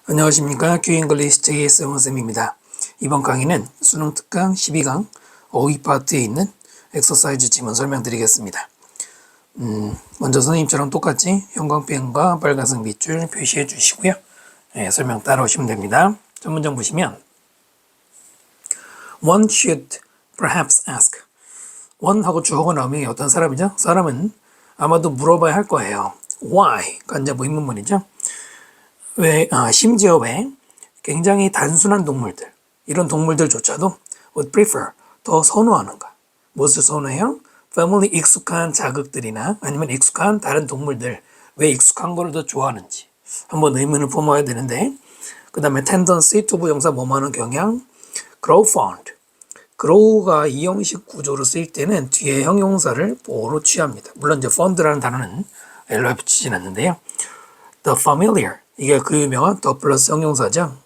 안녕하십니까. 큐잉글리시 JS 원쌤입니다. 이번 강의는 수능 특강 12강 어휘 파트에 있는 엑서사이즈 지문 설명드리겠습니다. 먼저 선생님처럼 똑같이 형광펜과 빨간색 밑줄 표시해 주시고요. 설명 따라오시면 됩니다. 첫 문장 보시면 One should perhaps ask. one하고 주어가 나오면 어떤 사람이죠? 사람은 아마도 물어봐야 할 거예요. Why? 간접의 의문문이죠. 심지어 왜 굉장히 단순한 동물들, 이런 동물들조차도 would prefer, 더 선호하는가? 무엇을 선호해요? family 익숙한 자극들이나 아니면 익숙한 다른 동물들, 왜 익숙한 거를 더 좋아하는지 한번 의문을 품어야 되는데, 그 다음에 tendency, 투부정사 뭐뭐하는 경향, grow fond. grow가 이 형식 구조로 쓰일 때는 뒤에 형용사를 보호로 취합니다. 물론 이제 fond라는 단어는 L로에 붙이진 않는데요. the familiar, 이게 그 유명한 더 플러스 형용사죠.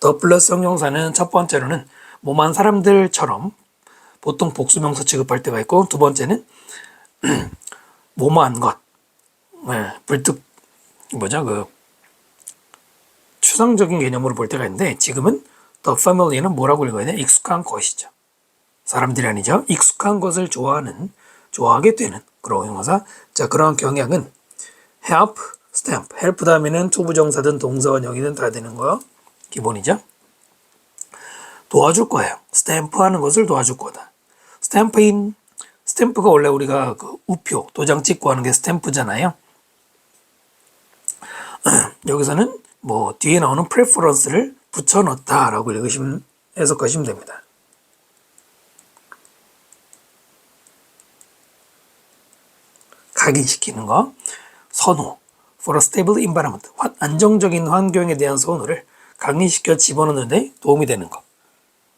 더 플러스 형용사는 첫 번째로는 뭐만 사람들처럼 보통 복수명사 취급할 때가 있고, 두 번째는 뭐뭐한 것, 추상적인 개념으로 볼 때가 있는데, 지금은 the family는 뭐라고 읽어야 돼? 익숙한 것이죠. 사람들이 아니죠. 익숙한 것을 좋아하게 되는 그런 형용사. 자, 그러한 경향은 help, stamp. help 다음에는 투부정사든 동사원형이든 다 되는 거 기본이죠. 도와줄 거예요. 스탬프 하는 것을 도와줄 거다. 스탬프가 원래 우리가 그 우표, 도장 찍고 하는 게 스탬프잖아요. 여기서는 뭐 뒤에 나오는 preference를 붙여 넣었다라고 해석하시면 됩니다. 각인시키는 거. 선호, for a stable environment, 안정적인 환경에 대한 선호를 각인시켜 집어넣는데 도움이 되는 거.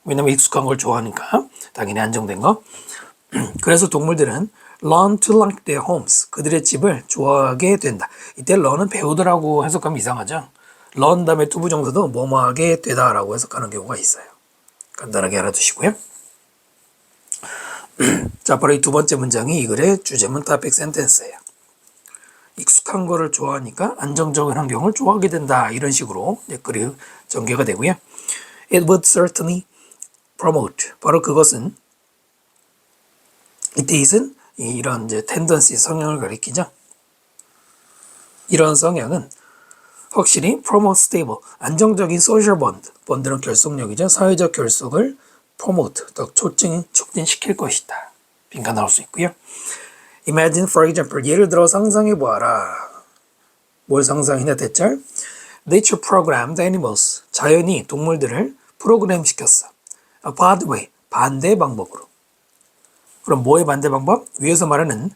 왜냐면 익숙한 걸 좋아하니까 당연히 안정된 거. 그래서 동물들은 learn to like their homes, 그들의 집을 좋아하게 된다. 이때 learn은 배우더라고 해석하면 이상하죠. learn 다음에 투부정사도 뭐뭐하게 되다라고 해석하는 경우가 있어요. 간단하게 알아두시고요. 자, 바로 이 두 번째 문장이 이 글의 주제문 topic sentence예요. 익숙한 거를 좋아하니까 안정적인 환경을 좋아하게 된다. 이런 식으로 글이 전개가 되고요. It would certainly promote. 바로 그것은, 이때 it은 이런 이제 tendency, 성향을 가리키죠. 이런 성향은 확실히 promote stable, 안정적인 social bond. bond는 결속력이죠. 사회적 결속을 promote, 더 촉진시킬 것이다. 빈칸 나올 수 있고요. Imagine, for example, 예를 들어 상상해 보아라. 뭘 상상이냐 대절? Nature programmed animals, 자연이 동물들을 프로그램 시켰어. A pathway, 반대 방법으로. 그럼 뭐의 반대 방법? 위에서 말하는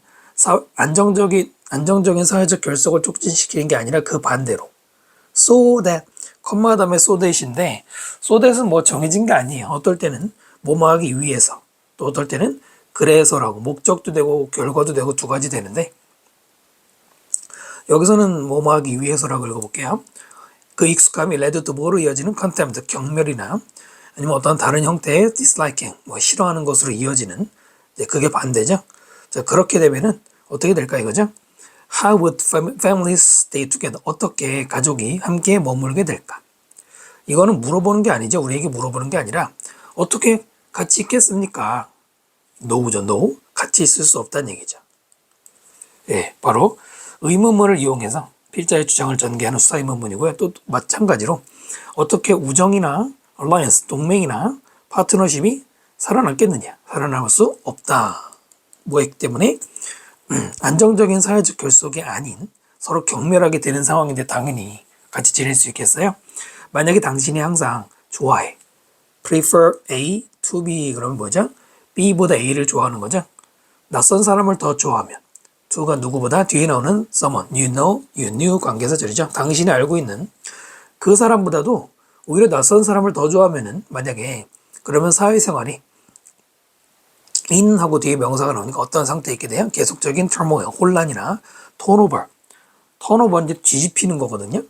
안정적인 사회적 결속을 촉진시키는 게 아니라 그 반대로. So that, 컴마 다음에 so that인데, so that은 뭐 정해진 게 아니에요. 어떨 때는 뭐뭐 하기 위해서, 또 어떨 때는 그래서라고, 목적도 되고 결과도 되고 두 가지 되는데, 여기서는 뭐뭐 하기 위해서라고 읽어볼게요. 그 익숙함이 led to 뭐로 이어지는 contempt, 경멸이나 아니면 어떤 다른 형태의 disliking, 뭐 싫어하는 것으로 이어지는, 이제 그게 반대죠. 자, 그렇게 되면은 어떻게 될까 이거죠? How would families stay together? 어떻게 가족이 함께 머물게 될까? 이거는 물어보는 게 아니죠. 우리에게 물어보는 게 아니라 어떻게 같이 있겠습니까? no죠, no. 같이 있을 수 없다는 얘기죠. 예, 바로 의문문을 이용해서 필자의 주장을 전개하는 수사 의문문이고요. 또 마찬가지로 어떻게 우정이나 alliance, 동맹이나 파트너십이 살아남겠느냐? 살아남을 수 없다. 뭐였기 때문에 안정적인 사회적 결속이 아닌 서로 경멸하게 되는 상황인데 당연히 같이 지낼 수 있겠어요? 만약에 당신이 항상 좋아해, prefer A to B, 그러면 뭐죠? B보다 A를 좋아하는 거죠. 낯선 사람을 더 좋아하면 to가 누구보다 뒤에 나오는 someone, you know, you knew 관계사절이죠. 당신이 알고 있는 그 사람보다도 오히려 낯선 사람을 더 좋아하면은, 만약에 그러면 사회생활이 in하고 뒤에 명사가 나오니까 어떤 상태에 있게 돼요? 계속적인 turmoil, 혼란이나 턴오버는 이제 뒤집히는 거거든요.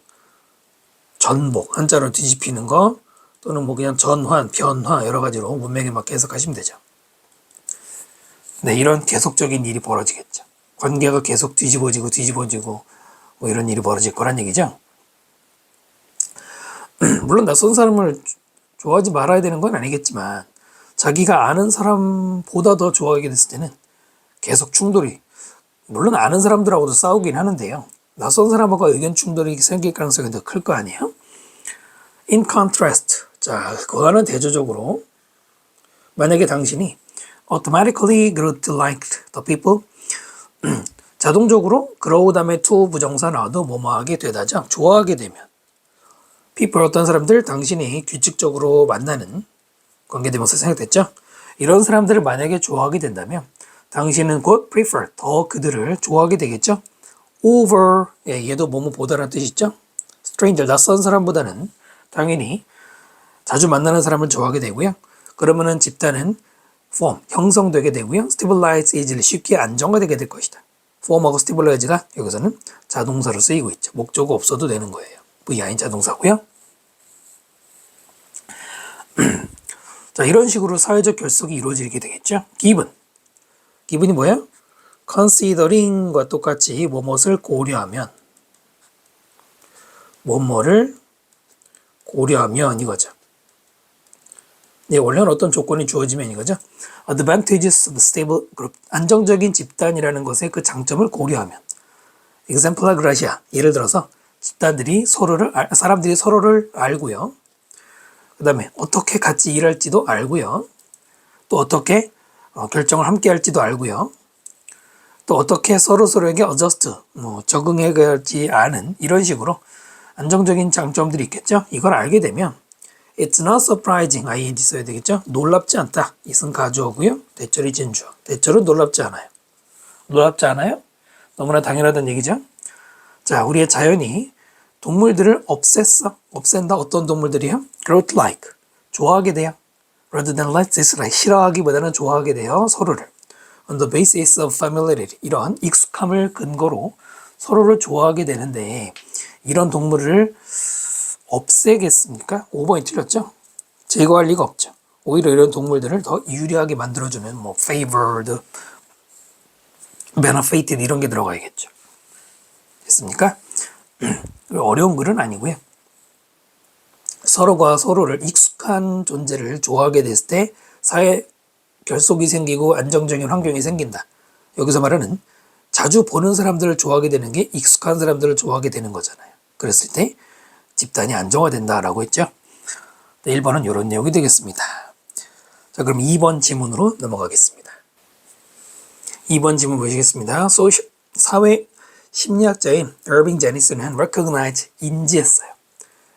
전복, 한자로 뒤집히는 거, 또는 뭐 그냥 전환, 변화, 여러 가지로 문맥에 맞게 해석하시면 되죠. 네, 이런 계속적인 일이 벌어지겠죠. 관계가 계속 뒤집어지고 뭐 이런 일이 벌어질 거란 얘기죠. 물론 낯선 사람을 좋아하지 말아야 되는 건 아니겠지만 자기가 아는 사람보다 더 좋아하게 됐을 때는 계속 충돌이, 물론 아는 사람들하고도 싸우긴 하는데요. 낯선 사람하고 의견 충돌이 생길 가능성이 더 클 거 아니에요. In contrast, 자, 그거는 대조적으로 만약에 당신이 automatically grew to like the people, 자동적으로 grow 다음에 to 부정사 나와도 뭐뭐하게 되다죠. 좋아하게 되면 people 어떤 사람들, 당신이 규칙적으로 만나는 관계대명사 생각됐죠? 이런 사람들을 만약에 좋아하게 된다면 당신은 곧 prefer, 더 그들을 좋아하게 되겠죠? over, 얘도 뭐뭐 보다라는 뜻이 있죠? stranger, 낯선 사람보다는 당연히 자주 만나는 사람을 좋아하게 되고요. 그러면은 집단은 form, 형성되게 되고요. stabilize easily, 쉽게 안정화되게 될 것이다. form하고 stabilize가 여기서는 자동사로 쓰이고 있죠. 목적어 없어도 되는 거예요. VI는 자동사고요. 자, 이런 식으로 사회적 결속이 이루어지게 되겠죠. given이 뭐예요? considering과 똑같이 뭐뭇을 고려하면, 뭐뭐를 고려하면 이거죠. 네, 원래는 어떤 조건이 주어지면 이거죠. advantages of stable group, 안정적인 집단이라는 것의 그 장점을 고려하면. example라 그라시아, 예를 들어서 사람들이 서로를 알고요. 그 다음에 어떻게 같이 일할지도 알고요. 또 어떻게 결정을 함께 할지도 알고요. 또 어떻게 서로에게 adjust, 적응해 가지 않은 이런 식으로 안정적인 장점들이 있겠죠. 이걸 알게 되면 It's not surprising, ing 써야 되겠죠. 놀랍지 않다. 이승 가주어고요. 대절이 진주어. 대절은 놀랍지 않아요. 놀랍지 않아요? 너무나 당연하다는 얘기죠. 자, 우리의 자연이 동물들을 없앤다. 어떤 동물들이요? grow to like, 좋아하게 돼요. rather than like, dislike, 싫어하기보다는 좋아하게 돼요. 서로를. on the basis of familiarity, 이런 익숙함을 근거로 서로를 좋아하게 되는데 이런 동물을 없애겠습니까? 5번이 틀렸죠? 제거할 리가 없죠. 오히려 이런 동물들을 더 유리하게 만들어주는 favored, benefited 이런 게 들어가야겠죠. 됐습니까? 어려운 글은 아니고요. 서로가 서로를 익숙한 존재를 좋아하게 됐을 때 사회 결속이 생기고 안정적인 환경이 생긴다. 여기서 말하는 자주 보는 사람들을 좋아하게 되는 게 익숙한 사람들을 좋아하게 되는 거잖아요. 그랬을 때 집단이 안정화된다라고 했죠. 1번은 이런 내용이 되겠습니다. 자, 그럼 2번 지문으로 넘어가겠습니다. 2번 지문 보시겠습니다. 사회 심리학자인 얼빙 제니슨은 recognize, 인지했어요.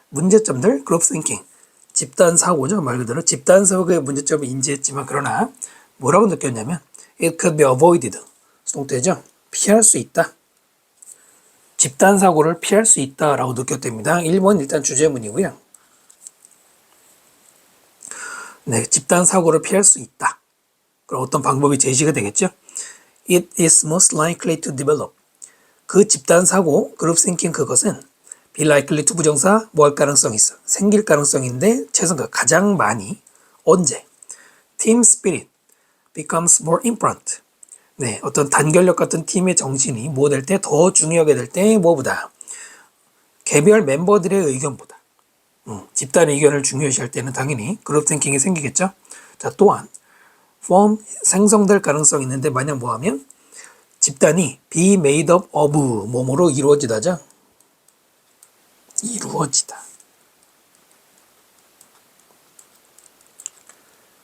문제점들, group thinking, 집단 사고죠. 말 그대로 집단 사고의 문제점을 인지했지만 그러나 뭐라고 느꼈냐면 it could be avoided, 수동태죠. 피할 수 있다. 집단 사고를 피할 수 있다라고 느꼈답니다. 1번 일단 주제문이고요. 네, 집단 사고를 피할 수 있다. 그럼 어떤 방법이 제시가 되겠죠? It is most likely to develop. 그 집단 사고, 그룹 thinking 그것은 be likely to 부정사 뭐 할 가능성이 있어. 생길 가능성인데 최선과 가장 많이 언제? Team spirit becomes more important. 네, 어떤 단결력 같은 팀의 정신이 뭐 될 때 더 중요하게 될 때 뭐보다 개별 멤버들의 의견보다 집단의 의견을 중요시할 때는 당연히 그룹 띵킹이 생기겠죠. 자, 또한 form 생성될 가능성이 있는데 만약 뭐하면 집단이 be made up of 뭐뭐로 이루어지다죠. 이루어지다.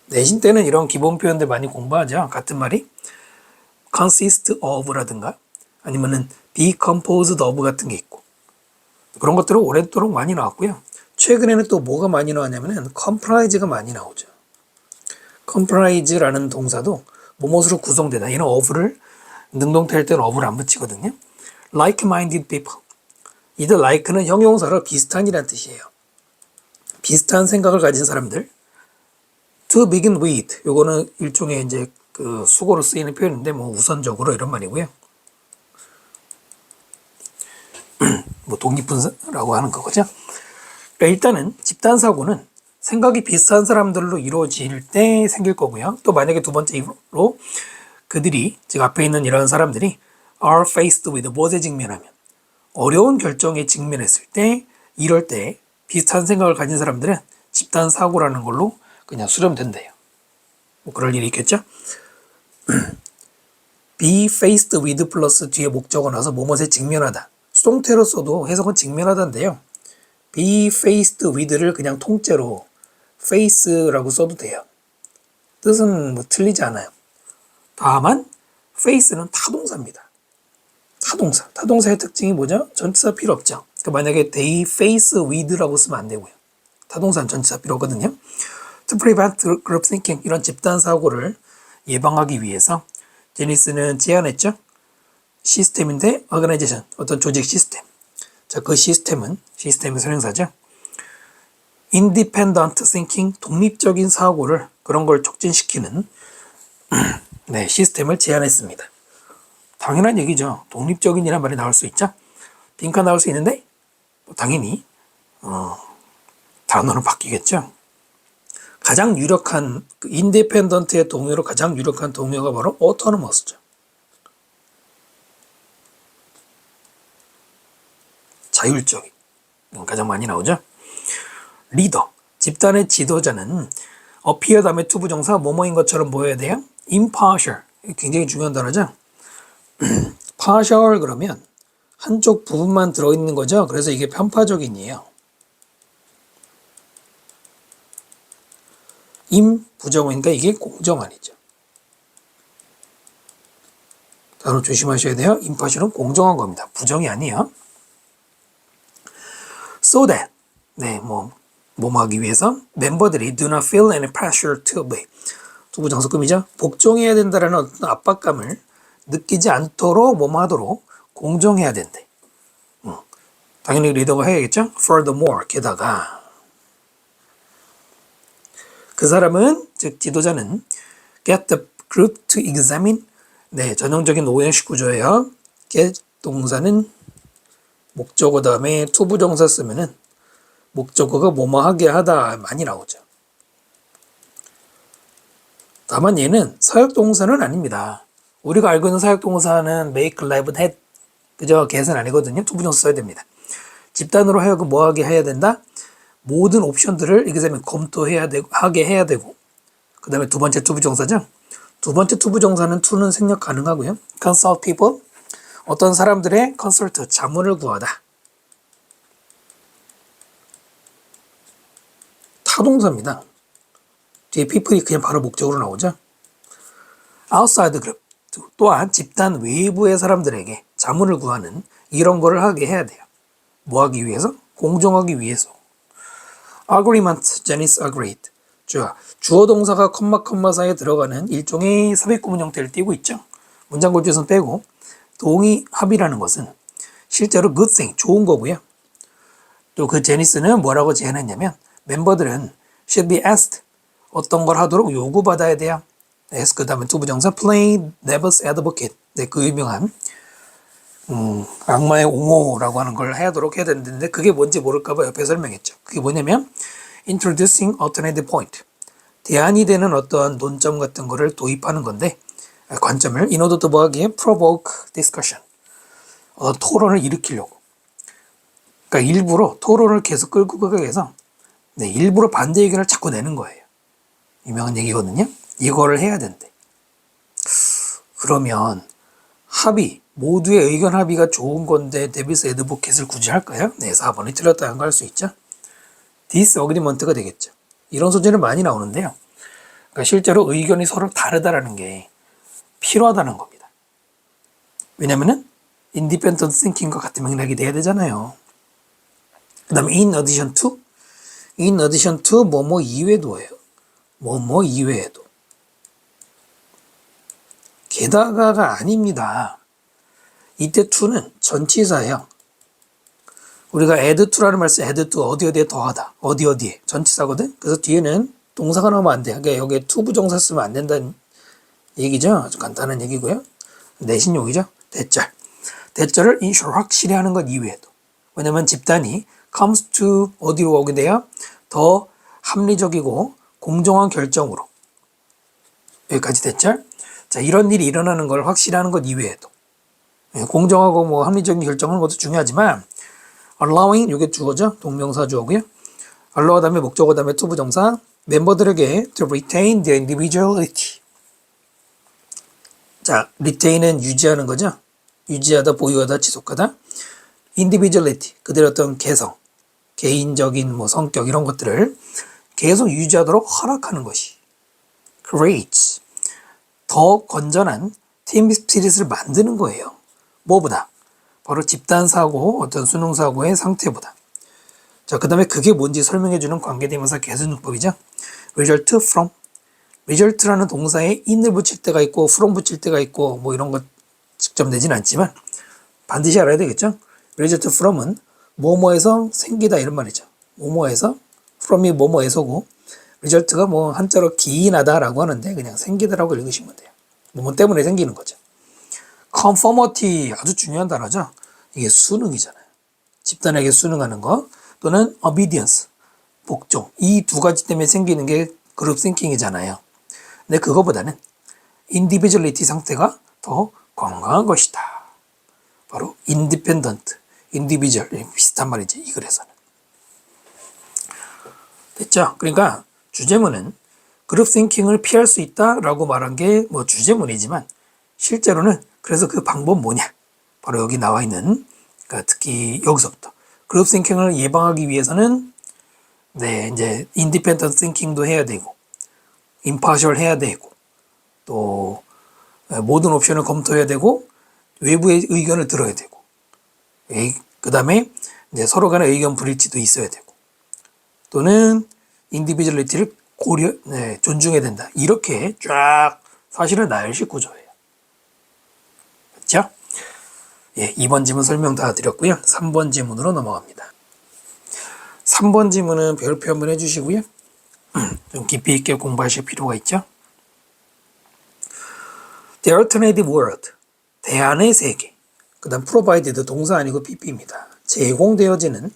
내신 때는 이런 기본 표현들 많이 공부하죠. 같은 말이 consist of라든가 아니면은 be composed of 같은 게 있고 그런 것들은 오랫도록 많이 나왔고요. 최근에는 또 뭐가 많이 나왔냐면은 comprise가 많이 나오죠. comprise라는 동사도 뭐뭇으로 구성되다. 얘는 of를 능동태일 때는 of를 안 붙이거든요. like-minded people. 이들 like는 형용사로 비슷한이라는 뜻이에요. 비슷한 생각을 가진 사람들. to begin with. 요거는 일종의 이제 그 수고로 쓰이는 표현인데 뭐 우선적으로 이런 말이고요. 뭐 독립분사라고 하는 거죠. 그러니까 일단은 집단 사고는 생각이 비슷한 사람들로 이루어질 때 생길 거고요. 또 만약에 두 번째로 그들이 즉 앞에 있는 이런 사람들이 are faced with 무엇에 직면하면 어려운 결정에 직면했을 때, 이럴 때 비슷한 생각을 가진 사람들은 집단 사고라는 걸로 그냥 수렴된대요. 뭐 그럴 일이 있겠죠? be faced with 플러스 뒤에 목적어 나서 뭐뭐에 직면하다. 수동태로 써도 해석은 직면하다인데요. be faced with를 그냥 통째로 face라고 써도 돼요. 뜻은 뭐 틀리지 않아요. 다만 face는 타동사입니다. 타동사. 타동사의 특징이 뭐죠? 전치사 필요 없죠. 그러니까 만약에 they face with라고 쓰면 안 되고요. 타동사는 전치사 필요 없거든요. To prevent group thinking, 이런 집단 사고를 예방하기 위해서 제니스는 제안했죠. 시스템인데 organization, 어떤 조직 시스템. 자, 그 시스템의 선행사죠. independent thinking, 독립적인 사고를 그런 걸 촉진시키는 네, 시스템을 제안했습니다. 당연한 얘기죠. 독립적인이라는 말이 나올 수 있죠. 빈칸 나올 수 있는데 당연히 단어는 바뀌겠죠. 가장 유력한 인디펜던트의 동요로 가장 유력한 동요가 바로 autonomous죠. 자율적인 가장 많이 나오죠. 리더, 집단의 지도자는 appear 다음에 to 부정사 뭐뭐인 것처럼 보여야 돼요. impartial, 굉장히 중요한 단어죠. partial 그러면 한쪽 부분만 들어있는 거죠. 그래서 이게 편파적인이에요. 부정어니까 이게 공정한이죠. 단어 조심하셔야 돼요. impartial은 공정한 겁니다. 부정이 아니에요. So that, 네, 뭐하기 위해서 멤버들이 do not feel any pressure to obey. 투부정사금이죠. 복종해야 된다라는 어떤 압박감을 느끼지 않도록 뭐하도록 공정해야 된대. 당연히 리더가 해야겠죠. Furthermore, 게다가 그 사람은, 즉 지도자는 get the group to examine, 네, 전형적인 오형식 구조예요. get 동사는 목적어 다음에 to 부정사 쓰면은 목적어가 뭐뭐하게 하다 많이 나오죠. 다만 얘는 사역동사는 아닙니다. 우리가 알고 있는 사역동사는 make, live, had, 그죠? get은 아니거든요. to 부정사 써야 됩니다. 집단으로 하여금 뭐하게 해야 된다? 모든 옵션들을 examine, 검토해야 되고, 하게 해야 되고, 그 다음에 두 번째 to 부정사죠. 두 번째 to 부정사는 to는 생략 가능하고요. consult people, 어떤 사람들의 consult, 자문을 구하다. 타동사입니다. 뒤에 people이 그냥 바로 목적으로 나오죠. outside group, 또한 집단 외부의 사람들에게 자문을 구하는 이런 거를 하게 해야 돼요. 뭐 하기 위해서? 공정하기 위해서. agreement, Janice agreed. 주어 동사가 컴마 사이에 들어가는 일종의 삽입구문 형태를 띠고 있죠. 문장 골조선 빼고 동의 합의라는 것은 실제로 good thing, 좋은 거고요. 또 그 제니스는 뭐라고 제안했냐면 멤버들은 should be asked, 어떤 걸 하도록 요구받아야 돼요. ask 그 다음에 투부정사 play devil's advocate, 네, 그 유명한 악마의 옹호라고 하는 걸 하도록 해야 되는데 그게 뭔지 모를까봐 옆에 설명했죠. 그게 뭐냐면 introducing alternative point, 대안이 되는 어떤 논점 같은 거를 도입하는 건데 관점을 in order to 뭐하기에 provoke discussion, 토론을 일으키려고. 그러니까 일부러 토론을 계속 끌고 가기 위해서 네, 일부러 반대 의견을 자꾸 내는 거예요. 유명한 얘기거든요. 이거를 해야 된대. 그러면 합의, 모두의 의견 합의가 좋은 건데 데빌스 애드보켓을 굳이 할까요? 네, 4번이 틀렸다는 걸 할 수 있죠. disagreement가 되겠죠. 이런 소재는 많이 나오는데요. 그러니까 실제로 의견이 서로 다르다라는 게 필요하다는 겁니다. 왜냐면은 independent thinking과 같은 맥락이 돼야 되잖아요. 그 다음에 in addition to 뭐뭐 이외에도예요. 뭐뭐 이외에도. 게다가가 아닙니다. 이때 to는 전치사예요. 우리가 add to라는 말 써, add to 어디에 더하다, 어디에 전치사거든. 그래서 뒤에는 동사가 나오면 안 돼. 그러니까 여기에 to 부정사 쓰면 안 된다는 얘기죠. 아주 간단한 얘기고요. 내신용이죠. 대절을 ensure 확실히 하는 것 이외에도. 왜냐면 집단이 comes to 어디로 오게 돼요? 더 합리적이고 공정한 결정으로. 여기까지 됐죠? 자, 이런 일이 일어나는 걸 확실히 하는 것 이외에도. 공정하고 뭐 합리적인 결정하는 것도 중요하지만 allowing 이게 주어죠. 동명사 주어고요. allow 다음에 목적어 다음에 to 부정사 멤버들에게 to retain their individuality. 자, retain은 유지하는 거죠. 유지하다, 보유하다, 지속하다. individuality 그들의 어떤 개성, 개인적인 뭐 성격 이런 것들을 계속 유지하도록 허락하는 것이 creates 더 건전한 팀 스피릿을 만드는 거예요. 뭐보다? 바로 집단사고, 어떤 수능사고의 상태보다. 자, 그 다음에 그게 뭔지 설명해주는 관계대명사 계승용법이죠. result from. result라는 동사에 in을 붙일 때가 있고, from 붙일 때가 있고, 뭐 이런 것 직접 내진 않지만, 반드시 알아야 되겠죠? result from은 뭐뭐에서 생기다 이런 말이죠. 뭐뭐에서, from이 뭐뭐에서고, result가 뭐 한자로 기인하다라고 하는데, 그냥 생기다라고 읽으시면 돼요. 뭐뭐 때문에 생기는 거죠. conformity 아주 중요한 단어죠. 이게 수능이잖아요. 집단에게 수능하는 거 또는 obedience 복종 이 두 가지 때문에 생기는 게 그룹 싱킹이잖아요. 근데 그거보다는 individuality 상태가 더 건강한 것이다. 바로 independent, individual 비슷한 말이지 이 글에서는. 됐죠? 그러니까 주제문은 그룹 싱킹을 피할 수 있다라고 말한 게 뭐 주제문이지만 실제로는 그래서 그 방법 뭐냐? 바로 여기 나와 있는 그러니까 특히 여기서부터 그룹 싱킹을 예방하기 위해서는 이제 인디펜던트 싱킹도 해야 되고 임파셜 해야 되고 또 모든 옵션을 검토해야 되고 외부의 의견을 들어야 되고 그 다음에 이제 서로 간의 의견 불일치도 있어야 되고 또는 인디비주얼리티를 존중해야 된다. 이렇게 쫙 사실은 나열식 구조예요. 그렇죠? 예, 2번 지문 설명 다 드렸고요. 3번 지문으로 넘어갑니다. 3번 지문은 별표 한번 해주시고요. 좀 깊이 있게 공부하실 필요가 있죠. The alternative world, 대안의 세계. 그 다음 provided 동사 아니고 PP입니다. 제공되어지는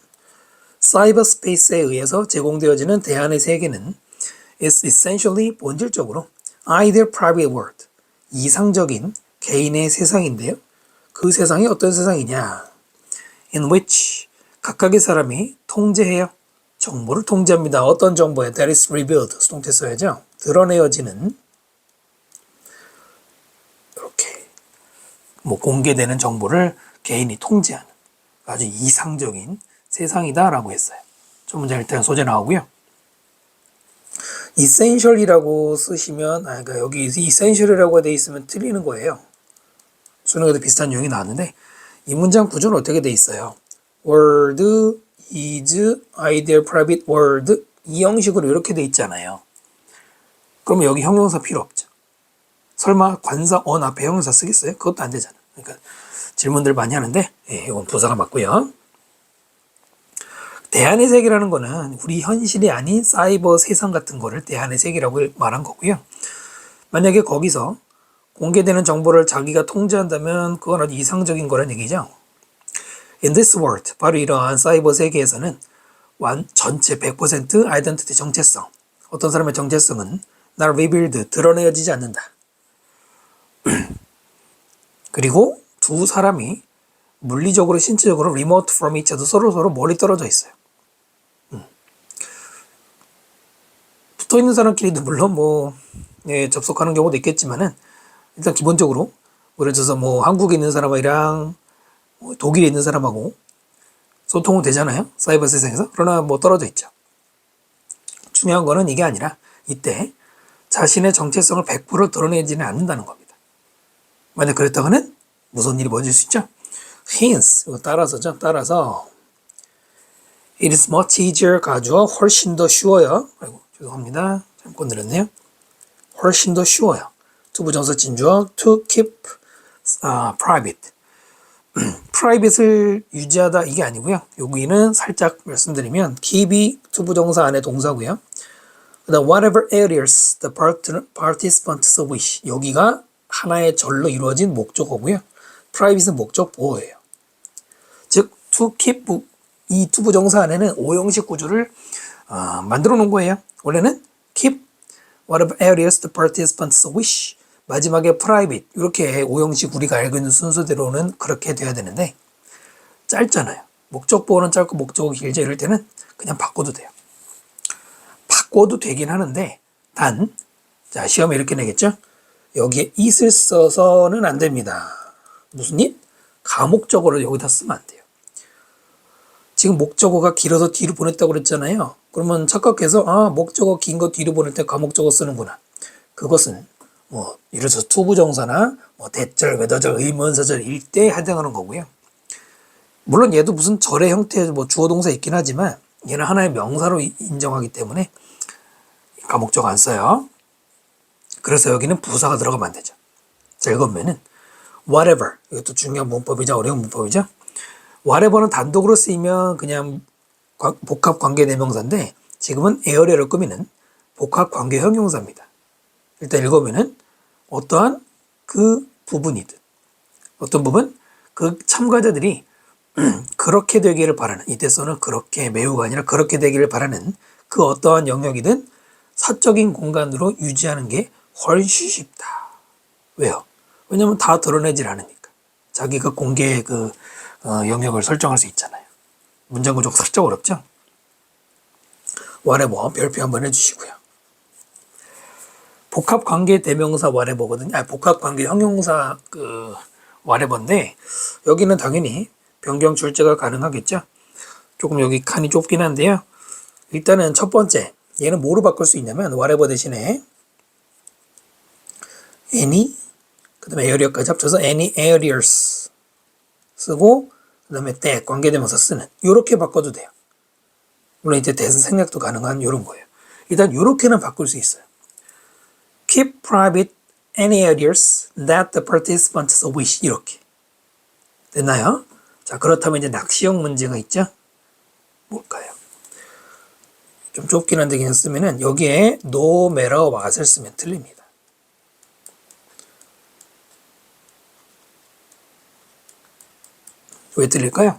사이버스페이스에 의해서 제공되어지는 대안의 세계는 is essentially 본질적으로 ideal private world, 이상적인 개인의 세상인데요. 그 세상이 어떤 세상이냐? In which 각각의 사람이 통제해요. 정보를 통제합니다. 어떤 정보에 that is revealed 수동태 써야죠. 드러내어지는 이렇게 뭐 공개되는 정보를 개인이 통제하는 아주 이상적인 세상이다라고 했어요. 첫 문제 일단 소재 나오고요. essential이라고 쓰시면 그러니까 여기 essential이라고 돼 있으면 틀리는 거예요. 수능에도 비슷한 유형이 나왔는데 이 문장 구조는 어떻게 돼 있어요? world is ideal private world 이 형식으로 이렇게 돼 있잖아요. 그러면 여기 형용사 필요 없죠. 설마 관사 on 앞에 형용사 쓰겠어요? 그것도 안 되잖아. 그러니까 질문들 많이 하는데 이건 부사가 맞고요. 대안의 세계라는 거는 우리 현실이 아닌 사이버 세상 같은 거를 대안의 세계라고 말한 거고요. 만약에 거기서 공개되는 정보를 자기가 통제한다면 그건 아주 이상적인 거란 얘기죠. In this world, 바로 이러한 사이버 세계에서는 전체 100% 아이덴티티 정체성, 어떤 사람의 정체성은 not revealed, 드러내어지지 않는다. 그리고 두 사람이 물리적으로 신체적으로 remote from each other 서로 멀리 떨어져 있어요. 붙어 있는 사람끼리도 물론 접속하는 경우도 있겠지만은 일단 기본적으로 예를 들어서 한국에 있는 사람이랑 독일에 있는 사람하고 소통은 되잖아요. 사이버 세상에서. 그러나 떨어져 있죠. 중요한 거는 이게 아니라 이때 자신의 정체성을 100% 드러내지는 않는다는 겁니다. 만약 그랬다가는 무서운 일이 벌어질 수 있죠. Hence, 따라서죠. 따라서 it is much easier 가주어 훨씬 더 쉬워요. 아이고 죄송합니다. 잘못 늘었네요. 훨씬 더 쉬워요. 투부정사 진주어 to keep private. private을 유지하다 이게 아니고요. 여기는 살짝 말씀드리면 keep이 투부정사 안에 동사고요. 그다음 whatever areas the participants wish 여기가 하나의 절로 이루어진 목적어고요. private는 목적 보호예요. 즉 to keep 이 투부정사 안에는 오형식 구조를 만들어 놓은 거예요. 원래는 keep whatever areas the participants wish 마지막에 private 이렇게 오형식 우리가 알고 있는 순서대로는 그렇게 돼야 되는데 짧잖아요. 목적 보호는 짧고 목적어 길죠. 이럴 때는 그냥 바꿔도 돼요. 바꿔도 되긴 하는데 단 자 시험에 이렇게 내겠죠. 여기에 it을 써서는 안 됩니다. 무슨 it? 가목적어를 여기다 쓰면 안 돼요. 지금 목적어가 길어서 뒤로 보냈다고 그랬잖아요. 그러면 착각해서 아 목적어 긴 거 뒤로 보낼 때 가목적어 쓰는구나. 그것은 뭐 예를 들어서 투부정사나 뭐 대절, 외도절, 의문사절 일때에 해당하는 거고요. 물론 얘도 무슨 절의 형태의 뭐 주어 동사 있긴 하지만 얘는 하나의 명사로 인정하기 때문에 가목적어 안 써요. 그래서 여기는 부사가 들어가면 안 되죠. 자 읽으면은 whatever 이것도 중요한 문법이자 어려운 문법이죠. whatever는 단독으로 쓰이면 그냥 복합 관계 대명사인데 지금은 에어리어를 꾸미는 복합 관계 형용사입니다. 일단 읽으면은 어떠한 그 부분이든 어떤 부분 그 참가자들이 그렇게 되기를 바라는 이때서는 그렇게 매우가 아니라 그렇게 되기를 바라는 그 어떠한 영역이든 사적인 공간으로 유지하는 게 훨씬 쉽다. 왜요? 왜냐면 다 드러내질 않으니까. 자기가 공개의 그 영역을 설정할 수 있잖아요. 문장 구조가 살짝 어렵죠? whatever 별표 한번 해주시고요. 복합관계 대명사 whatever거든요. 복합관계 형용사 그 whatever인데 여기는 당연히 변경 출제가 가능하겠죠. 조금 여기 칸이 좁긴 한데요. 일단은 첫 번째 얘는 뭐로 바꿀 수 있냐면 whatever 대신에 any 그 다음에 area까지 합쳐서 any areas 쓰고 그 다음에 that 관계대명사 쓰는 이렇게 바꿔도 돼요. 물론 이제 대선 생략도 가능한 이런 거예요. 일단 이렇게는 바꿀 수 있어요. Keep private any areas that the participants wish 이렇게 됐나요? 자 그렇다면 이제 낚시형 문제가 있죠. 뭘까요? 좀 좁긴 한데 그냥 쓰면은 여기에 no matter what을 쓰면 틀립니다. 왜 틀릴까요?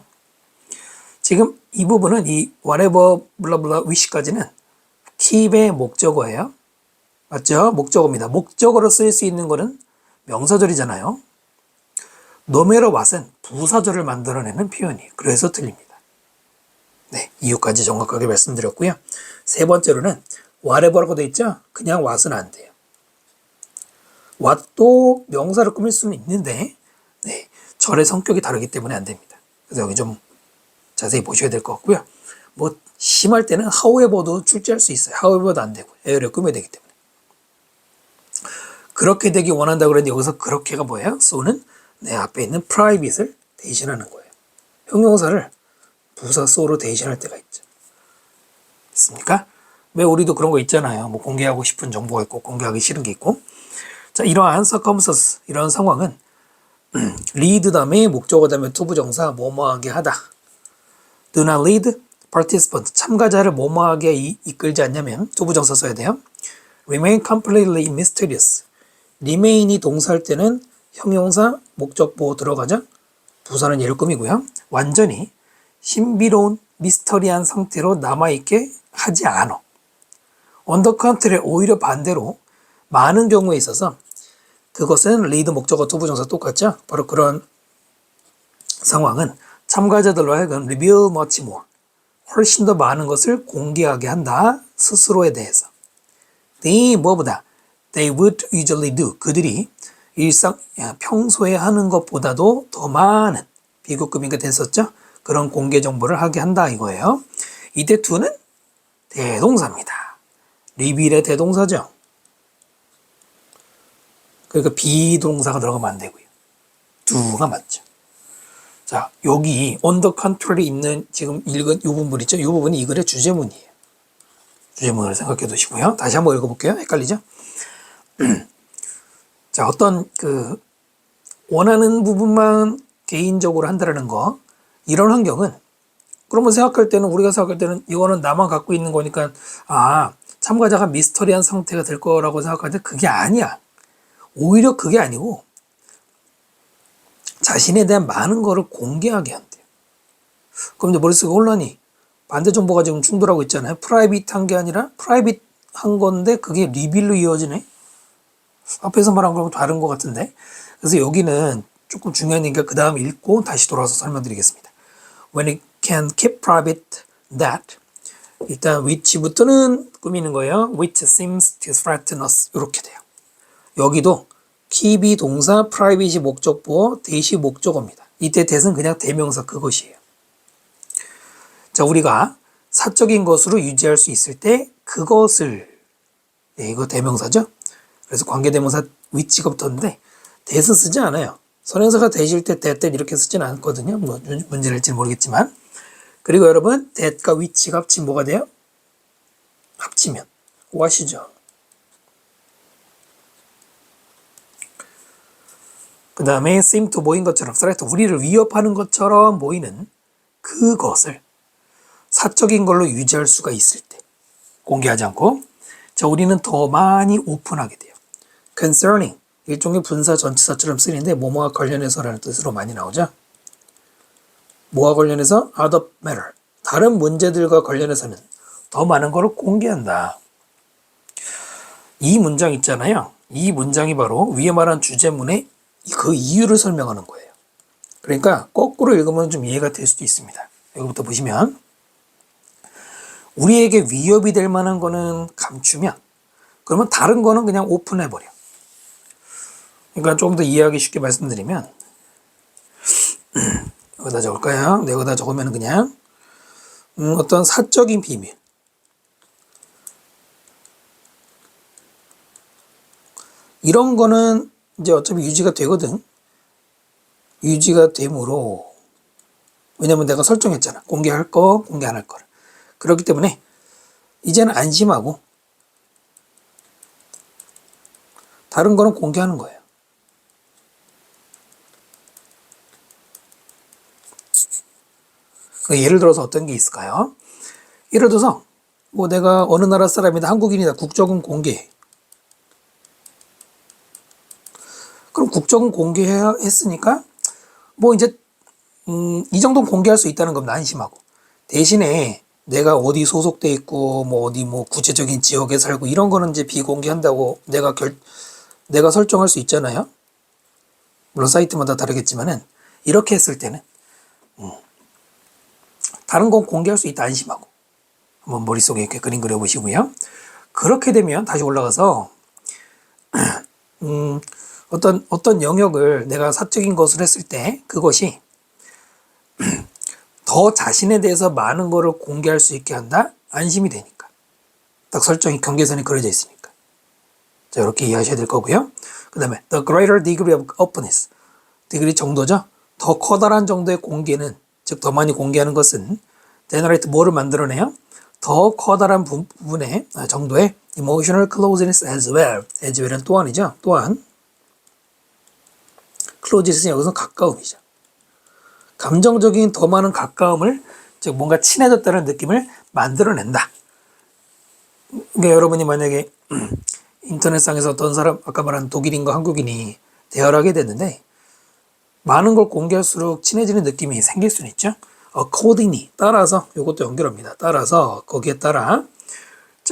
지금 이 부분은 이 whatever 블라블라 wish까지는 keep의 목적어예요. 맞죠? 목적어입니다. 목적어로 쓰일 수 있는 거는 명사절이잖아요. no matter what은 부사절을 만들어내는 표현이에요. 그래서 틀립니다. 네, 이유까지 정확하게 말씀드렸고요. 세 번째로는 whatever라고 되어 있죠? 그냥 what은 안 돼요. what도 명사를 꾸밀 수는 있는데 네, 절의 성격이 다르기 때문에 안 됩니다. 그래서 여기 좀 자세히 보셔야 될 것 같고요. 뭐 심할 때는 however도 출제할 수 있어요. however도 안 되고 에어를 꾸며야 되기 때문에. 그렇게 되기 원한다고 그랬는데 여기서 그렇게가 뭐예요? so는 내 앞에 있는 private을 대신하는 거예요. 형용사를 부사 so로 대신할 때가 있죠. 됐습니까? 왜 우리도 그런 거 있잖아요. 뭐 공개하고 싶은 정보가 있고 공개하기 싫은 게 있고. 자, 이러한 circumstance, 이런 상황은 lead 다음에 목적어 다음에 투부정사 뭐뭐하게 하다. do not lead participant 참가자를 뭐뭐하게 이끌지 않냐면 투부정사 써야 돼요. remain completely mysterious remain이 동사할 때는 형용사 목적보호 들어가죠. 부사는 얘를 꾸미고요. 완전히 신비로운 미스터리한 상태로 남아있게 하지 않아. on the contrary 오히려 반대로 많은 경우에 있어서 그것은 lead 목적어 투부정사 똑같죠. 바로 그런 상황은 참가자들로 하여금 reveal much more 훨씬 더 많은 것을 공개하게 한다. 스스로에 대해서. they 뭐보다 they would usually do 그들이 평소에 하는 것보다도 더 많은 비교급인가 됐었죠. 그런 공개 정보를 하게 한다 이거예요. 이때 do는 대동사입니다. reveal의 대동사죠. 그러니까 비동사가 들어가면 안 되고요. do가 맞죠. 자, 여기 on the contrary 있는 지금 읽은 이 부분 있죠? 이 부분이 이 글의 주제문이에요. 주제문을 생각해 두시고요. 다시 한번 읽어볼게요. 헷갈리죠? 자, 어떤 원하는 부분만 개인적으로 한다는 거 이런 환경은 그러면 우리가 생각할 때는 이거는 나만 갖고 있는 거니까 참가자가 미스터리한 상태가 될 거라고 생각하는데 그게 아니야. 오히려 그게 아니고 자신에 대한 많은 거를 공개하게 한대요. 그럼 이제 머릿속에 혼란이 반대 정보가 지금 충돌하고 있잖아요. 프라이빗한 게 아니라 프라이빗한 건데 그게 리빌로 이어지네. 앞에서 말한 거랑 다른 것 같은데. 그래서 여기는 조금 중요하니까 그 다음 읽고 다시 돌아와서 설명드리겠습니다. When it can keep private that 일단 which부터는 꾸미는 거예요. which seems to threaten us 이렇게 돼요. 여기도 keep이 동사, private이 목적보어, that이 목적어입니다. 이때 that은 그냥 대명사 그것이에요. 자, 우리가 사적인 것으로 유지할 수 있을 때 그것을 이거 대명사죠. 그래서 관계대명사 which가 붙었는데 that은 쓰지 않아요. 선행사가 that일 때 that 이렇게 쓰지는 않거든요. 뭐 문제 낼지는 모르겠지만. 그리고 여러분 that과 which가 합치면 뭐가 돼요? 합치면 what이죠. 그 다음에 seem to 보인 것처럼 threat, 우리를 위협하는 것처럼 보이는 그것을 사적인 걸로 유지할 수가 있을 때 공개하지 않고, 자, 우리는 더 많이 오픈하게 돼요. concerning 일종의 분사 전치사처럼 쓰이는데 뭐뭐와 관련해서라는 뜻으로 많이 나오죠. 뭐와 관련해서? other matter 다른 문제들과 관련해서는 더 많은 것을 공개한다. 이 문장 있잖아요. 이 문장이 바로 위에 말한 주제문의 그 이유를 설명하는 거예요. 그러니까 거꾸로 읽으면 좀 이해가 될 수도 있습니다. 여기부터 보시면 우리에게 위협이 될 만한 거는 감추면 그러면 다른 거는 그냥 오픈해버려. 그러니까 조금 더 이해하기 쉽게 말씀드리면 여기다 적을까요? 네, 여기다 적으면 그냥 어떤 사적인 비밀 이런 거는 이제 어차피 유지가 되거든. 유지가 되므로 왜냐면 내가 설정했잖아. 공개할 거, 공개 안 할 거를. 그렇기 때문에 이제는 안심하고 다른 거는 공개하는 거예요. 예를 들어서 어떤 게 있을까요? 예를 들어서 뭐 내가 어느 나라 사람이다, 한국인이다, 국적은 공개해. 그럼 국적은 공개해야 했으니까 뭐 이제 이 정도는 공개할 수 있다는 겁니다. 안심하고. 대신에 내가 어디 소속돼 있고 뭐 어디 뭐 구체적인 지역에 살고 이런 거는 이제 비공개한다고 내가 설정할 수 있잖아요. 물론 사이트마다 다르겠지만은 이렇게 했을 때는 다른 건 공개할 수 있다 안심하고 한번 머릿속에 이렇게 그림 그려보시고요. 그렇게 되면 다시 올라가서 어떤 영역을 내가 사적인 것을 했을 때 그것이 더 자신에 대해서 많은 거를 공개할 수 있게 한다? 안심이 되니까. 딱 설정이 경계선이 그려져 있으니까. 자, 이렇게 이해하셔야 될 거고요. 그 다음에 the greater degree of openness. degree 정도죠. 더 커다란 정도의 공개는, 즉 더 많이 공개하는 것은 generate 뭐를 만들어내요? 더 커다란 부분의 정도의 emotional closeness as well. as well은 또한이죠. 또한 closeness는 여기서 가까움이죠. 감정적인 더 많은 가까움을, 즉 뭔가 친해졌다는 느낌을 만들어낸다. 그러니까 여러분이 만약에 인터넷상에서 어떤 사람, 아까 말한 독일인과 한국인이 대화를 하게 됐는데 많은 걸 공개할수록 친해지는 느낌이 생길 수는 있죠. accordingly 따라서 이것도 연결합니다. 따라서 거기에 따라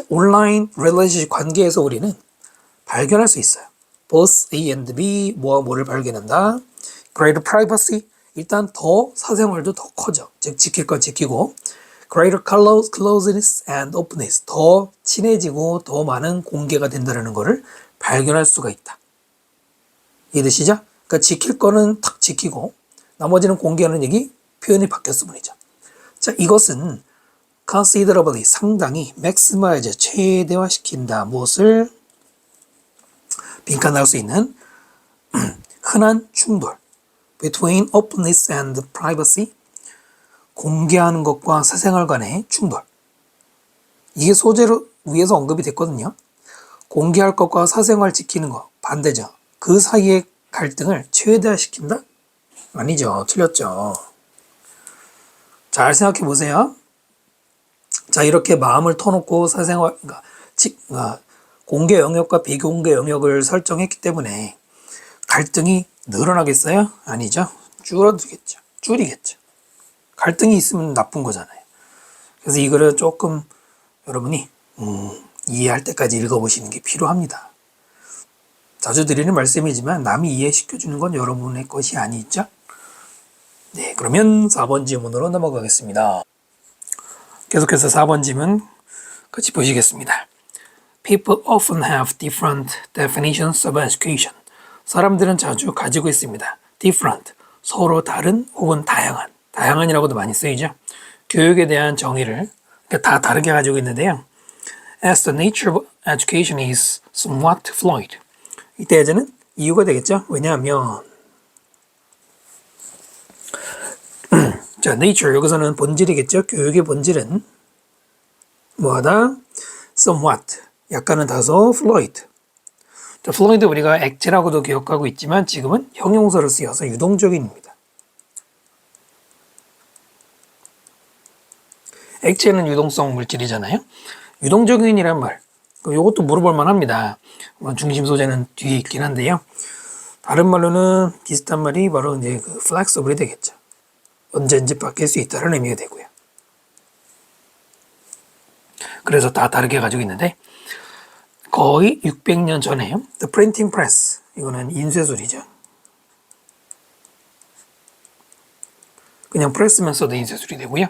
온라인 릴레이션십 관계에서 우리는 발견할 수 있어요. both A and B 뭐와 뭐를 발견한다. greater privacy 일단 더 사생활도 더 커져. 즉 지킬 건 지키고 greater closeness and openness 더 친해지고 더 많은 공개가 된다는 것을 발견할 수가 있다. 이해되시죠? 그러니까 지킬 거는 탁 지키고 나머지는 공개하는 얘기 표현이 바뀌었을 뿐이죠. 자, 이것은 considerably 상당히 maximize 최대화시킨다. 무엇을? 빈칸 나올 수 있는 흔한 충돌 between openness and privacy 공개하는 것과 사생활 간의 충돌. 이게 소재로 위에서 언급이 됐거든요. 공개할 것과 사생활 지키는 것 반대죠. 그 사이의 갈등을 최대화시킨다? 아니죠. 틀렸죠. 잘 생각해 보세요. 자, 이렇게 마음을 터놓고 사생활, 공개 영역과 비공개 영역을 설정했기 때문에 갈등이 늘어나겠어요? 아니죠. 줄어들겠죠. 줄이겠죠. 갈등이 있으면 나쁜 거잖아요. 그래서 이거를 조금 여러분이 이해할 때까지 읽어보시는 게 필요합니다. 자주 드리는 말씀이지만 남이 이해시켜주는 건 여러분의 것이 아니죠? 네, 그러면 4번 지문으로 넘어가겠습니다. 계속해서 4번 지문 같이 보시겠습니다. People often have different definitions of education. 사람들은 자주 가지고 있습니다. different, 서로 다른 혹은 다양한. 다양한이라고도 많이 쓰이죠. 교육에 대한 정의를 다 다르게 가지고 있는데요. As the nature of education is somewhat fluid. 이때 예제는 이유가 되겠죠. 왜냐하면 자, nature 여기서는 본질이겠죠. 교육의 본질은 뭐하다? somewhat, 약간은 다소 fluid. 자, fluid 우리가 액체라고도 기억하고 있지만 지금은 형용사로 쓰여서 유동적인입니다. 액체는 유동성 물질이잖아요. 유동적인이란 말, 이것도 물어볼 만합니다. 중심 소재는 뒤에 있긴 한데요. 다른 말로는 비슷한 말이 바로 이제 그 flexible이 되겠죠. 언제든지 바뀔 수 있다는 의미가 되고요. 그래서 다 다르게 가지고 있는데 거의 600년 전에 The Printing Press, 이거는 인쇄술이죠. 그냥 프레스만 써도 인쇄술이 되고요.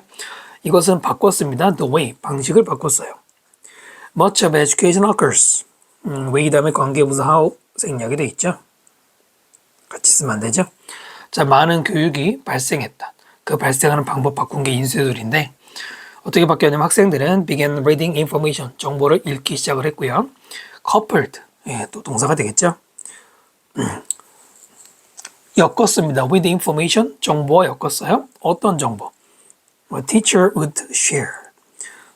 이것은 바꿨습니다. The way, 방식을 바꿨어요. Much of education occurs. way 다음에 관계부사 how 생략이 돼 있죠. 같이 쓰면 안 되죠. 자, 많은 교육이 발생했다. 그 발생하는 방법 바꾼 게 인쇄술인데 어떻게 바뀌었냐면 학생들은 began reading information, 정보를 읽기 시작을 했고요. coupled, 예, 또 동사가 되겠죠. 엮었습니다. with information, 정보와 엮었어요. 어떤 정보? teacher would share.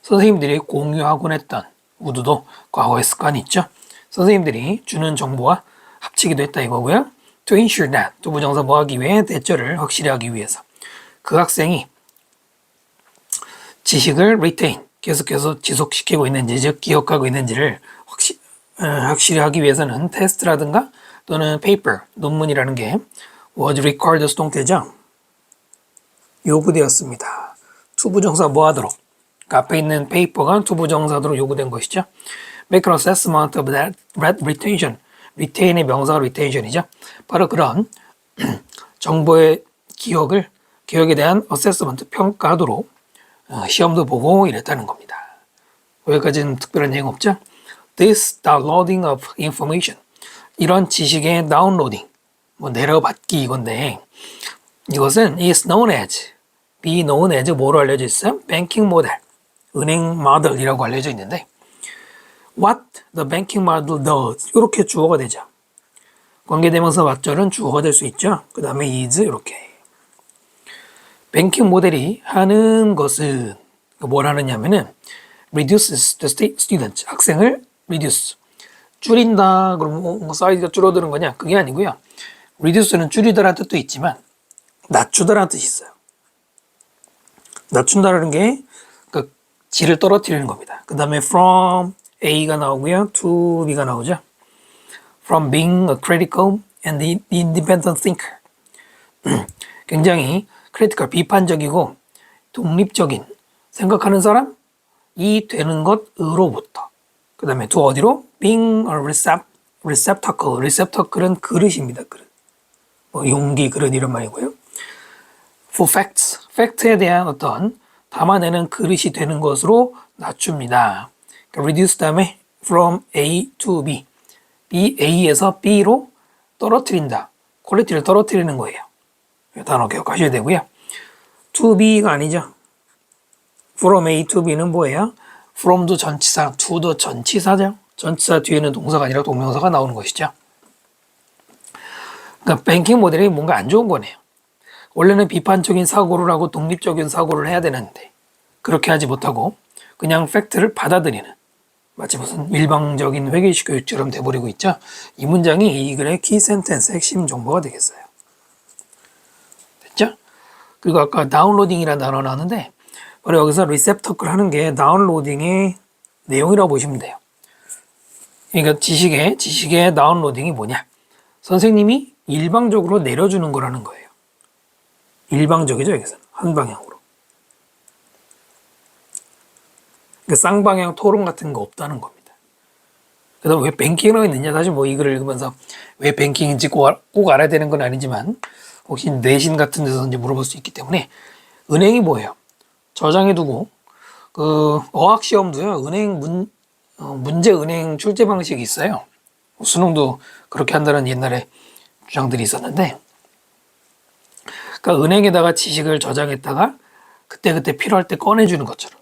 선생님들이 공유하곤 했던, would도 과거의 습관이 있죠. 선생님들이 주는 정보와 합치기도 했다 이거고요. to ensure that, 두 부정사 뭐 하기 위해? 대절을 확실히 하기 위해서. 그 학생이 지식을 retain, 계속해서 지속시키고 있는지, 즉 기억하고 있는지를 확실히 하기 위해서는 테스트라든가 또는 paper, 논문이라는 게 was required 수동태죠. 요구되었습니다. 투부정사 뭐 하도록? 그러니까 앞에 있는 paper가 투부정사로 요구된 것이죠. Make an assessment of that retention. retain의 명사가 retation이죠. 바로 그런 정보의 기억에 대한 assessment, 평가하도록 시험도 보고 이랬다는 겁니다. 여기까지는 특별한 내용 없죠? This downloading of information. 이런 지식의 다운로딩, 뭐 내려받기 이건데 이것은 is known as, be known as 뭐로 알려져 있어요? banking model, 은행 모델이라고 알려져 있는데 what the banking model does 이렇게 주어가 되죠. 관계대명사 what절은 주어가 될 수 있죠. 그 다음에 is 이렇게. 뱅킹 모델이 하는 것은 뭘 하느냐면은 reduces the student, 학생을 reduce, 줄인다. 그러면 뭔가 사이즈가 줄어드는 거냐? 그게 아니고요. reduce는 줄이다라는 뜻도 있지만 낮추다라는 뜻이 있어요. 낮춘다라는 게 그 질을 떨어뜨리는 겁니다. 그 다음에 from A가 나오고요. to B가 나오죠. From being a critical and independent thinker. 굉장히 critical, 비판적이고 독립적인 생각하는 사람이 되는 것으로부터. 그 다음에 to 어디로? being a receptacle. receptacle은 그릇입니다. 그릇. 뭐 용기, 그릇 이런 말이고요. for facts. 팩트에 대한 어떤 담아내는 그릇이 되는 것으로 낮춥니다. 그러니까 reduce 다음에 from A to B. A에서 B로 떨어뜨린다. 퀄리티를 떨어뜨리는 거예요. 이 단어 기억하셔야 되고요. to B가 아니죠. from A to B는 뭐예요? from도 전치사, to도 전치사죠. 전치사 뒤에는 동사가 아니라 동명사가 나오는 것이죠. 그러니까 뱅킹 모델이 뭔가 안 좋은 거네요. 원래는 비판적인 사고를 하고 독립적인 사고를 해야 되는데 그렇게 하지 못하고 그냥 팩트를 받아들이는, 마치 무슨 일방적인 회계식 교육처럼 돼버리고 있죠. 이 문장이 이 글의 키 센텐스 핵심 정보가 되겠어요. 됐죠? 그리고 아까 다운로딩이라는 단어 나왔는데 바로 여기서 리셉터클 하는 게 다운로딩의 내용이라고 보시면 돼요. 그러니까 지식의 다운로딩이 뭐냐? 선생님이 일방적으로 내려주는 거라는 거예요. 일방적이죠, 여기서는. 한 방향으로. 그러니까 쌍방향 토론 같은 거 없다는 겁니다. 그다음 왜 뱅킹이라고 있느냐? 사실 뭐 이 글을 읽으면서 왜 뱅킹인지 꼭 알아야 되는 건 아니지만 혹시 내신 같은 데서 이제 물어볼 수 있기 때문에 은행이 뭐예요? 저장해두고 그 어학 시험도요. 문제 은행 출제 방식이 있어요. 수능도 그렇게 한다는 옛날에 주장들이 있었는데, 그러니까 은행에다가 지식을 저장했다가 그때그때 필요할 때 꺼내주는 것처럼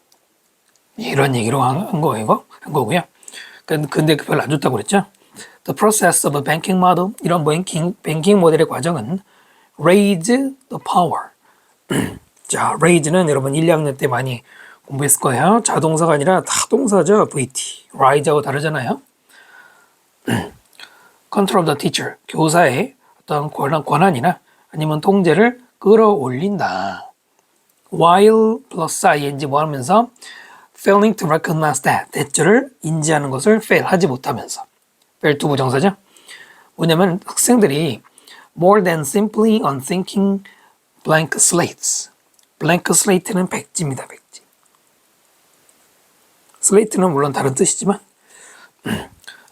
이런 얘기로 한 거고요. 근데 별로 안 좋다고 그랬죠. The process of a banking model, 이런 뱅킹 모델의 과정은 raise the power. 자, raise는 여러분 1, 2학년 때 많이 공부했을 거예요. 자동사가 아니라 타동사죠. VT. rise하고 다르잖아요. control the teacher. 교사의 어떤 권한이나 아니면 통제를 끌어올린다. while plus ing 뭐 하면서 failing to recognize that. 대처를 인지하는 것을 fail 하지 못하면서. fail to 부정사죠. 뭐냐면 학생들이 more than simply unthinking blank slates. blank slate는 백지입니다. 백지. slate는 물론 다른 뜻이지만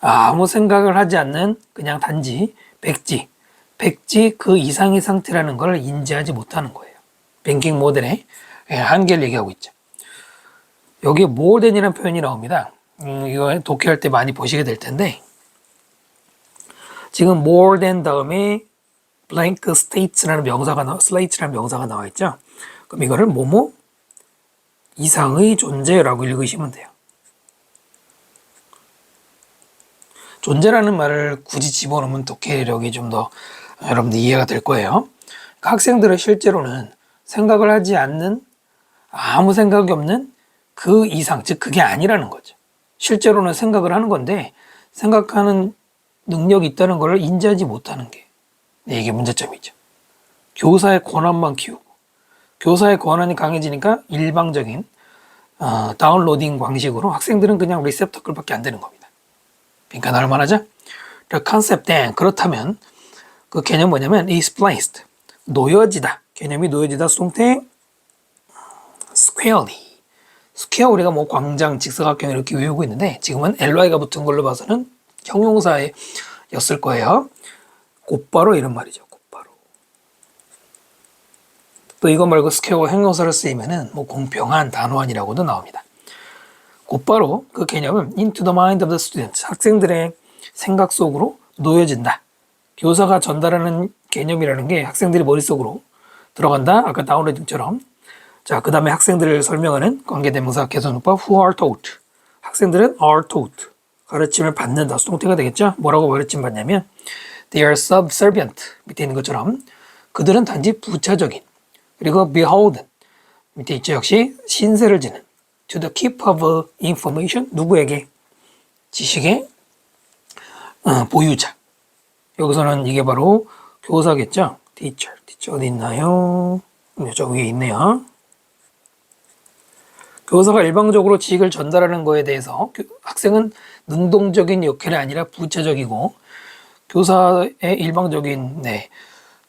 아무 생각을 하지 않는 그냥 단지 백지 그 이상의 상태라는 걸 인지하지 못하는 거예요. 뱅킹 모델의 한계를 얘기하고 있죠. 여기에 more than이라는 표현이 나옵니다. 이거 독해할 때 많이 보시게 될 텐데 지금 more than 다음에 blank states라는 slate라는 명사가 나와 있죠. 그럼 이거를 뭐뭐 이상의 존재라고 읽으시면 돼요. 존재라는 말을 굳이 집어넣으면 독해력이 좀 더 여러분들 이해가 될 거예요. 그러니까 학생들은 실제로는 생각을 하지 않는 아무 생각이 없는 그 이상, 즉 그게 아니라는 거죠. 실제로는 생각을 하는 건데 생각하는 능력이 있다는 걸 인지하지 못하는 게 이게 문제점이죠. 교사의 권한만 키우고 교사의 권한이 강해지니까 일방적인 다운로딩 방식으로 학생들은 그냥 리셉터클밖에 안 되는 겁니다. 그러니까 나를 말하자. 컨셉 then 그렇다면 그 개념 뭐냐면 is placed 놓여지다. 개념이 놓여지다 수동태 squarely. 스퀘어 우리가 뭐 광장, 직사각형 이렇게 외우고 있는데 지금은 ly가 붙은 걸로 봐서는 형용사였을 거예요. 곧바로 이런 말이죠. 곧바로. 또 이거 말고 스퀘어가 형용사로 쓰이면은 뭐 공평한, 단호한이라고도 나옵니다. 곧바로 그 개념은 into the mind of the student. 학생들의 생각 속으로 놓여진다. 교사가 전달하는 개념이라는 게 학생들이 머릿속으로 들어간다. 아까 다운로딩처럼. 자, 그 다음에 학생들을 설명하는 관계대명사 개선문법 who are taught. 학생들은 are taught. 가르침을 받는다. 수동태가 되겠죠? 뭐라고 가르침 받냐면 they are subservient. 밑에 있는 것처럼 그들은 단지 부차적인. 그리고 beholden. 밑에 있죠. 역시 신세를 지는 to the keep of information. 누구에게? 지식의 보유자. 여기서는 이게 바로 교사겠죠? teacher 어디 있나요? 저 위에 있네요. 교사가 일방적으로 지식을 전달하는 거에 대해서 학생은 능동적인 역할이 아니라 부차적이고 교사의 일방적인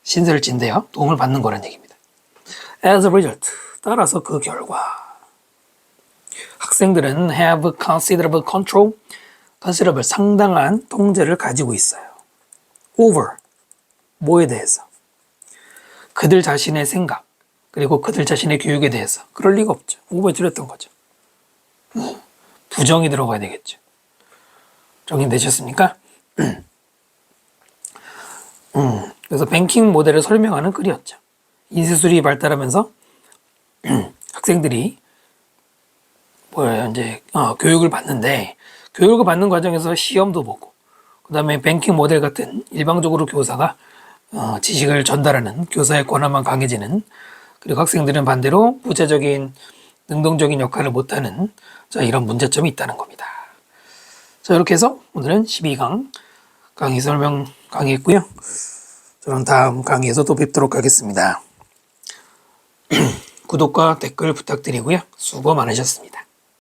신세를 진대요. 도움을 받는 거라는 얘기입니다. As a result, 따라서 그 결과 학생들은 have considerable control, considerable 상당한 통제를 가지고 있어요. over, 뭐에 대해서? 그들 자신의 생각, 그리고 그들 자신의 교육에 대해서. 그럴 리가 없죠. over에 줄였던 거죠. 부정이 들어가야 되겠죠. 정리되셨습니까? 그래서 뱅킹 모델을 설명하는 글이었죠. 인쇄술이 발달하면서 학생들이 교육을 받는데 교육을 받는 과정에서 시험도 보고 그 다음에 뱅킹 모델 같은 일방적으로 교사가 지식을 전달하는 교사의 권한만 강해지는 그리고 학생들은 반대로 부차적인 능동적인 역할을 못하는 이런 문제점이 있다는 겁니다. 자, 이렇게 해서 오늘은 12강 강의 설명 강의했고요. 저는 다음 강의에서 또 뵙도록 하겠습니다. 구독과 댓글 부탁드리고요. 수고 많으셨습니다.